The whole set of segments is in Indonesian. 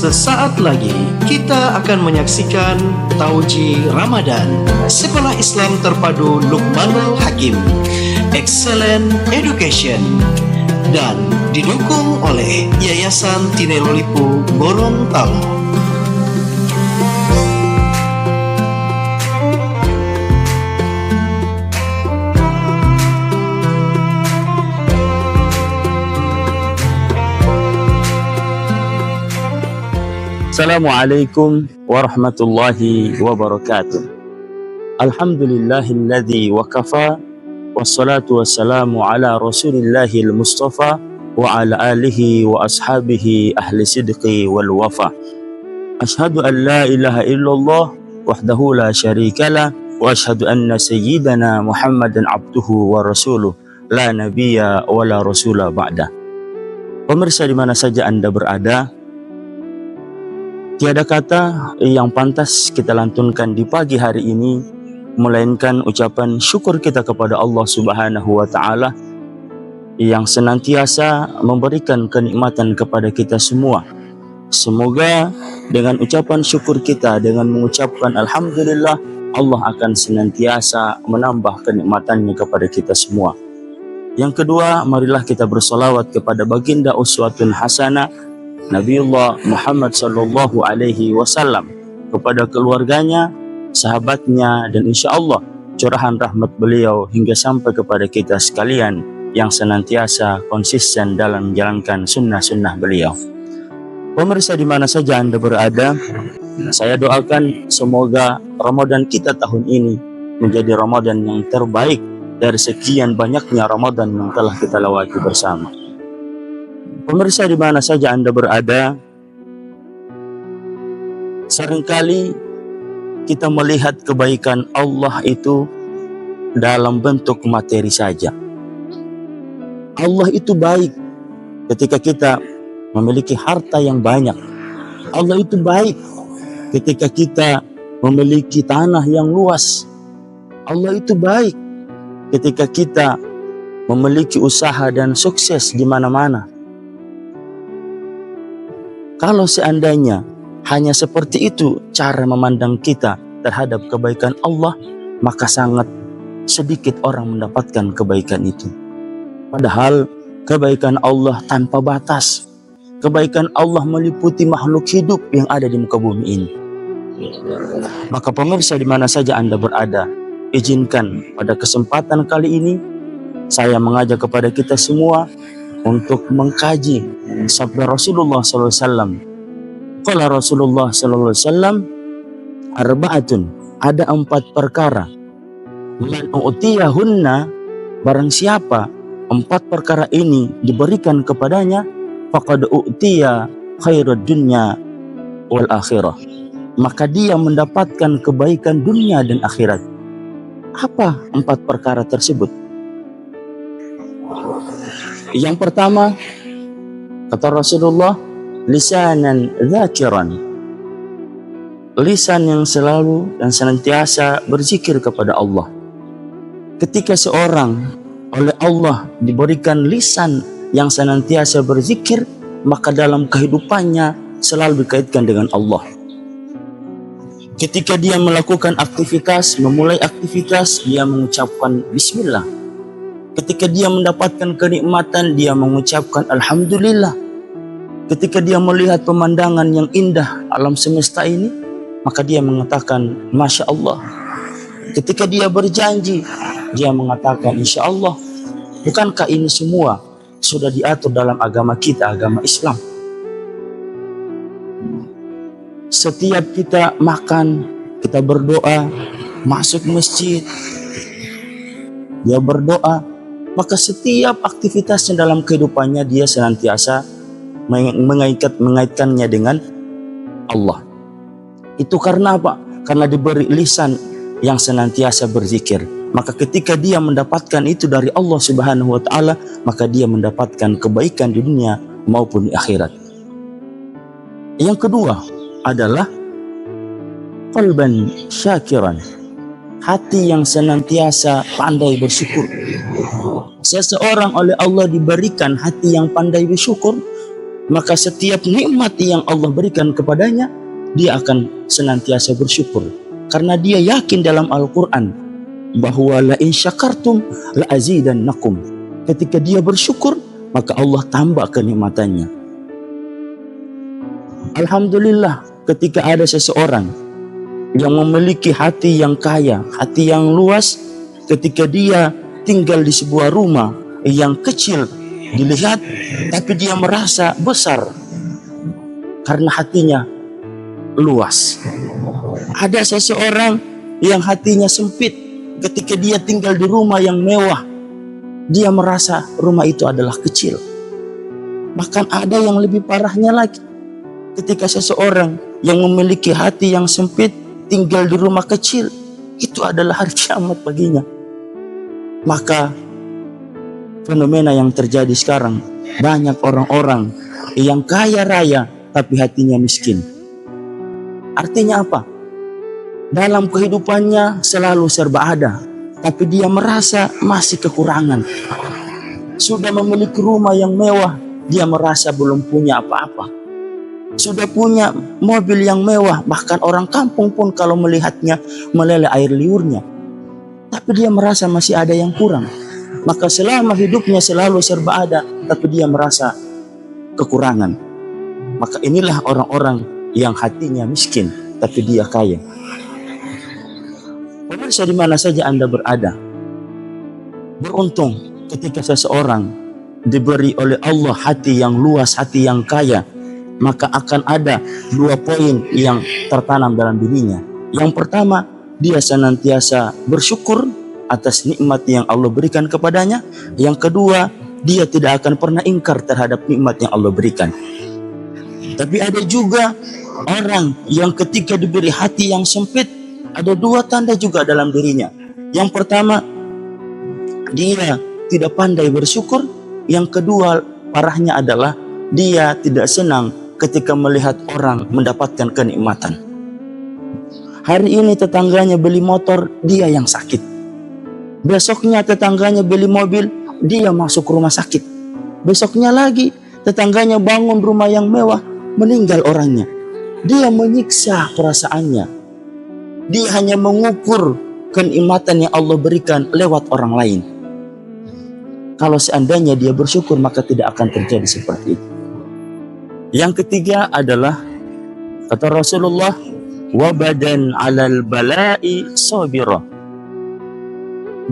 Sesaat lagi kita akan menyaksikan Tauji Ramadan, Sekolah Islam Terpadu Luqmanul Hakim, Excellent Education, dan didukung oleh Yayasan Tinelolipu Gorontalo. Assalamualaikum warahmatullahi wabarakatuh. Alhamdulillahilladzi wakafa, wassalatu wassalamu ala rasulillahil mustafa wa ala alihi wa ashabihi ahli sidqi wal wafa. Ashhadu an la ilaha illallah wahdahu la syarikalah wa ashhadu anna sayyidana Muhammadan abduhu wa rasuluh la nabiyya wa la rasula ba'da. Pemirsa di mana saja Anda berada, tiada kata yang pantas kita lantunkan di pagi hari ini melainkan ucapan syukur kita kepada Allah Subhanahu wa taala yang senantiasa memberikan kenikmatan kepada kita semua. Semoga dengan ucapan syukur kita, dengan mengucapkan alhamdulillah, Allah akan senantiasa menambah kenikmatannya kepada kita semua. Yang kedua, marilah kita bersolawat kepada baginda uswatun hasanah Nabiullah Muhammad sallallahu alaihi wasallam, kepada keluarganya, sahabatnya, dan insya Allah curahan rahmat beliau hingga sampai kepada kita sekalian yang senantiasa konsisten dalam menjalankan sunnah-sunnah beliau. Pemirsa di mana saja Anda berada, saya doakan semoga Ramadan kita tahun ini menjadi Ramadan yang terbaik dari sekian banyaknya Ramadan yang telah kita lewati bersama. Pemirsa di mana saja Anda berada, seringkali kita melihat kebaikan Allah itu dalam bentuk materi saja. Allah itu baik ketika kita memiliki harta yang banyak. Allah itu baik ketika kita memiliki tanah yang luas. Allah itu baik ketika kita memiliki usaha dan sukses di mana-mana. Kalau seandainya hanya seperti itu cara memandang kita terhadap kebaikan Allah, maka sangat sedikit orang mendapatkan kebaikan itu. Padahal kebaikan Allah tanpa batas. Kebaikan Allah meliputi makhluk hidup yang ada di muka bumi ini. Maka pemirsa di mana saja Anda berada, izinkan pada kesempatan kali ini saya mengajak kepada kita semua untuk mengkaji sabda Rasulullah SAW. Qala Rasulullah SAW, arba'atun, ada 4 perkara. Man u'tiyahunna, barang siapa 4 perkara ini diberikan kepadanya, faqad u'tiya khairad dunya wal akhirah, maka dia mendapatkan kebaikan dunia dan akhirat. Apa 4 perkara tersebut? Yang pertama, kata Rasulullah, lisanan dzakiran, lisan yang selalu dan senantiasa berzikir kepada Allah. Ketika seorang oleh Allah diberikan lisan yang senantiasa berzikir, maka dalam kehidupannya selalu dikaitkan dengan Allah. Ketika dia melakukan aktivitas, memulai aktivitas, dia mengucapkan bismillah. Ketika dia mendapatkan kenikmatan, dia mengucapkan alhamdulillah. Ketika dia melihat pemandangan yang indah alam semesta ini, maka dia mengatakan masya Allah. Ketika dia berjanji, dia mengatakan insya Allah. Bukankah ini semua sudah diatur dalam agama kita, agama Islam? Setiap kita makan, kita berdoa, masuk masjid, dia berdoa, maka setiap aktivitasnya dalam kehidupannya dia senantiasa mengaitkannya dengan Allah. Itu karena apa? Karena diberi lisan yang senantiasa berzikir. Maka ketika dia mendapatkan itu dari Allah Subhanahu wa taala, maka dia mendapatkan kebaikan di dunia maupun di akhirat. Yang kedua adalah qalban syakiran, hati yang senantiasa pandai bersyukur. Seseorang oleh Allah diberikan hati yang pandai bersyukur, maka setiap nikmat yang Allah berikan kepadanya, dia akan senantiasa bersyukur. Karena dia yakin dalam Al-Quran bahwa la in syakartum la azidannakum. Ketika dia bersyukur, maka Allah tambah kenikmatannya. Alhamdulillah, ketika ada seseorang yang memiliki hati yang kaya, hati yang luas, ketika dia tinggal di sebuah rumah yang kecil dilihat, tapi dia merasa besar karena hatinya luas. Ada seseorang yang hatinya sempit, ketika dia tinggal di rumah yang mewah, dia merasa rumah itu adalah kecil. Bahkan ada yang lebih parahnya lagi, ketika seseorang yang memiliki hati yang sempit tinggal di rumah kecil, itu adalah hari kiamat baginya. Maka fenomena yang terjadi sekarang, banyak orang-orang yang kaya raya tapi hatinya miskin. Artinya apa? Dalam kehidupannya selalu serba ada, tapi dia merasa masih kekurangan. Sudah memiliki rumah yang mewah, dia merasa belum punya apa-apa. Sudah punya mobil yang mewah, bahkan orang kampung pun kalau melihatnya meleleh air liurnya. Tapi dia merasa masih ada yang kurang. Maka selama hidupnya selalu serba ada, tapi dia merasa kekurangan. Maka inilah orang-orang yang hatinya miskin, tapi dia kaya. Pemirsa di mana saja Anda berada, beruntung ketika seseorang diberi oleh Allah hati yang luas, hati yang kaya, maka akan ada 2 poin yang tertanam dalam dirinya. Yang pertama, dia senantiasa bersyukur atas nikmat yang Allah berikan kepadanya. Yang kedua, dia tidak akan pernah ingkar terhadap nikmat yang Allah berikan. Tapi ada juga orang yang ketika diberi hati yang sempit, ada 2 tanda juga dalam dirinya. Yang pertama, dia tidak pandai bersyukur. Yang kedua, parahnya adalah dia tidak senang ketika melihat orang mendapatkan kenikmatan. Hari ini tetangganya beli motor, dia yang sakit. Besoknya tetangganya beli mobil, dia masuk rumah sakit. Besoknya lagi tetangganya bangun rumah yang mewah, meninggal orangnya. Dia menyiksa perasaannya. Dia hanya mengukur kenikmatan yang Allah berikan lewat orang lain. Kalau seandainya dia bersyukur, maka tidak akan terjadi seperti itu. Yang ketiga adalah kata Rasulullah, wabadan 'alal bala'i sabira.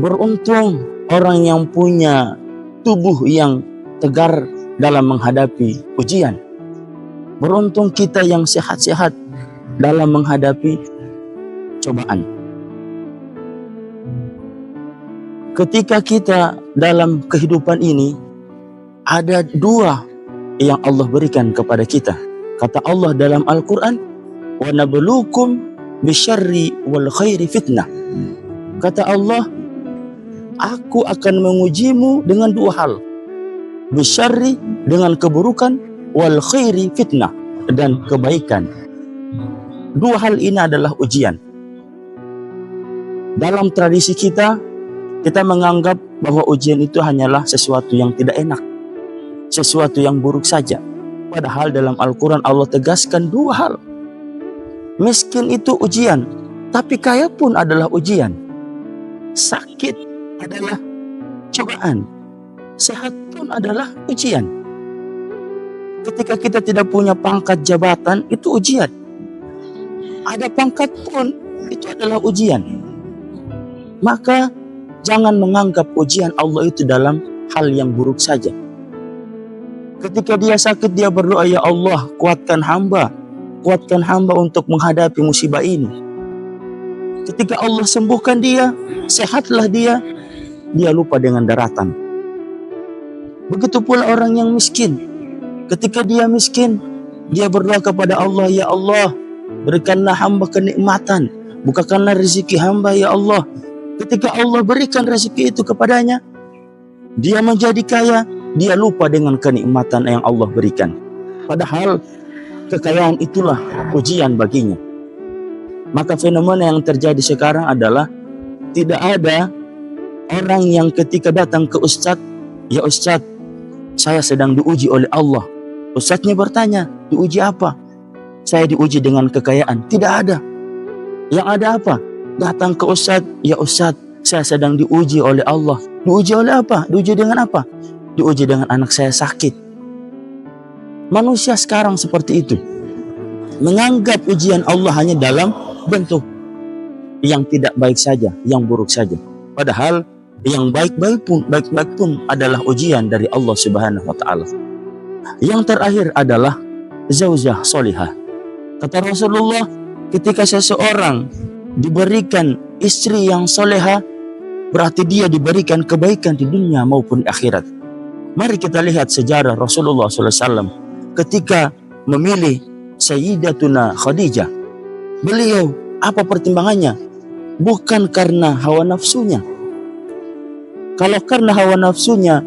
Beruntung orang yang punya tubuh yang tegar dalam menghadapi ujian. Beruntung kita yang sehat-sehat dalam menghadapi cobaan. Ketika kita dalam kehidupan ini, ada 2 yang Allah berikan kepada kita. Kata Allah dalam Al-Quran, wa nabluukum bisyarri wal khairi fitnah. Kata Allah, aku akan mengujimu dengan 2 hal. Bisyarri, dengan keburukan, wal khairi fitnah, dan kebaikan. 2 hal ini adalah ujian. Dalam tradisi kita menganggap bahwa ujian itu hanyalah sesuatu yang tidak enak, sesuatu yang buruk saja. Padahal dalam Al-Quran Allah tegaskan 2 hal. Miskin itu ujian, tapi kaya pun adalah ujian. Sakit adalah cobaan, sehat pun adalah ujian. Ketika kita tidak punya pangkat jabatan, itu ujian. Ada pangkat pun, itu adalah ujian. Maka jangan menganggap ujian Allah itu dalam hal yang buruk saja. Ketika dia sakit, dia berdoa, ya Allah, kuatkan hamba untuk menghadapi musibah ini. Ketika Allah sembuhkan dia, sehatlah dia lupa dengan daratan. Begitu pula orang yang miskin. Ketika dia miskin, dia berdoa kepada Allah, ya Allah, berikanlah hamba kenikmatan, bukakanlah rezeki hamba, ya Allah. Ketika Allah berikan rezeki itu kepadanya, dia menjadi kaya, dia lupa dengan kenikmatan yang Allah berikan. Padahal kekayaan itulah ujian baginya. Maka fenomena yang terjadi sekarang adalah tidak ada orang yang ketika datang ke Ustadz, ya Ustadz, saya sedang diuji oleh Allah. Ustadznya bertanya, diuji apa? Saya diuji dengan kekayaan. Tidak ada. Yang ada apa? Datang ke Ustadz, ya Ustadz, saya sedang diuji oleh Allah. Diuji oleh apa? Diuji dengan apa? Diuji dengan anak saya sakit. Manusia sekarang seperti itu. Menganggap ujian Allah hanya dalam bentuk yang tidak baik saja, yang buruk saja. Padahal yang baik-baik pun adalah ujian dari Allah Subhanahu wa taala. Yang terakhir adalah zaujah solihah. Kata Rasulullah, ketika seseorang diberikan istri yang soleha, berarti dia diberikan kebaikan di dunia maupun di akhirat. Mari kita lihat sejarah Rasulullah SAW ketika memilih Sayyidatuna Khadijah. Beliau apa pertimbangannya? Bukan karena hawa nafsunya. Kalau karena hawa nafsunya,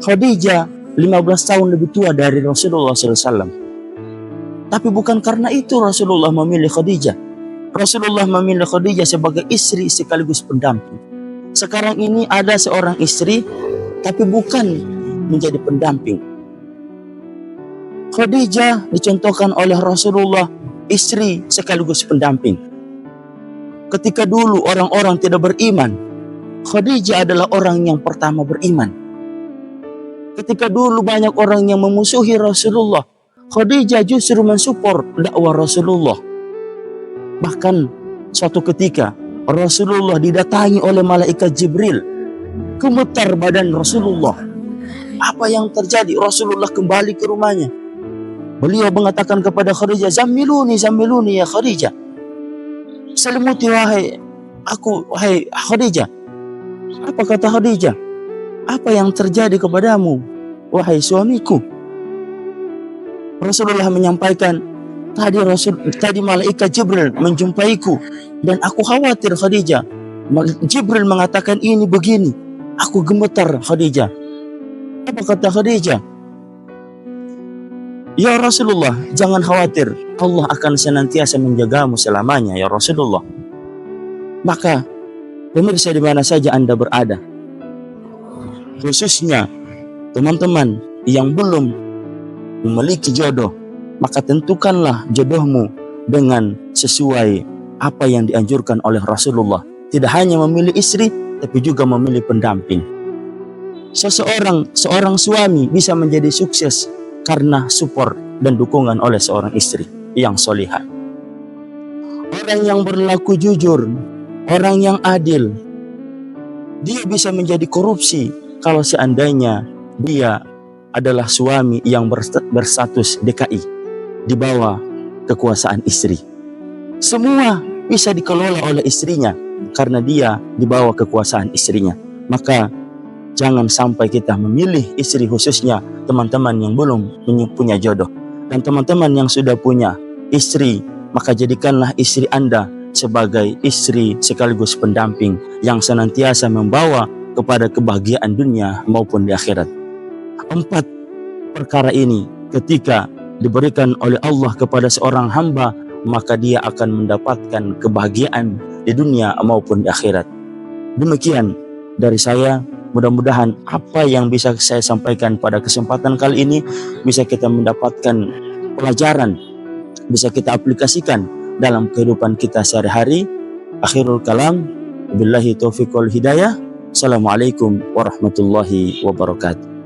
Khadijah 15 tahun lebih tua dari Rasulullah SAW. Tapi bukan karena itu Rasulullah memilih Khadijah. Rasulullah memilih Khadijah sebagai istri sekaligus pendamping. Sekarang ini ada seorang istri, tapi bukan menjadi pendamping. Khadijah dicontohkan oleh Rasulullah, istri sekaligus pendamping. Ketika dulu orang-orang tidak beriman, Khadijah adalah orang yang pertama beriman. Ketika dulu banyak orang yang memusuhi Rasulullah, Khadijah justru mensupport dakwah Rasulullah. Bahkan suatu ketika Rasulullah didatangi oleh malaikat Jibril. Gemetar badan Rasulullah. Apa yang terjadi? Rasulullah kembali ke rumahnya. Beliau mengatakan kepada Khadijah, Zammiluni ya Khadijah. Selimuti wahai Khadijah. Apa kata Khadijah? Apa yang terjadi kepadamu, wahai suamiku? Rasulullah menyampaikan, tadi malaikat Jibril menjumpaiku dan aku khawatir Khadijah. Jibril mengatakan ini begini, aku gemetar Khadijah. Apa kata Khadijah? Ya Rasulullah, jangan khawatir, Allah akan senantiasa menjagamu selamanya ya Rasulullah. Maka pemirsa di mana saja Anda berada, khususnya teman-teman yang belum memiliki jodoh, maka tentukanlah jodohmu dengan sesuai apa yang dianjurkan oleh Rasulullah. Tidak hanya memilih istri, tapi juga memilih pendamping. Seorang suami bisa menjadi sukses karena support dan dukungan oleh seorang istri yang solihah. Orang yang berlaku jujur, orang yang adil, dia bisa menjadi korupsi kalau seandainya dia adalah suami yang berstatus DKI di bawah kekuasaan istri. Semua bisa dikelola oleh istrinya karena dia di bawah kekuasaan istrinya. Maka jangan sampai kita memilih istri, khususnya teman-teman yang belum punya jodoh. Dan teman-teman yang sudah punya istri, maka jadikanlah istri Anda sebagai istri sekaligus pendamping yang senantiasa membawa kepada kebahagiaan dunia maupun di akhirat. 4 perkara ini ketika diberikan oleh Allah kepada seorang hamba, maka dia akan mendapatkan kebahagiaan di dunia maupun di akhirat. Demikian dari saya. Mudah-mudahan apa yang bisa saya sampaikan pada kesempatan kali ini bisa kita mendapatkan pelajaran, bisa kita aplikasikan dalam kehidupan kita sehari-hari. Akhirul kalam, billahi taufiq wal hidayah. Assalamualaikum warahmatullahi wabarakatuh.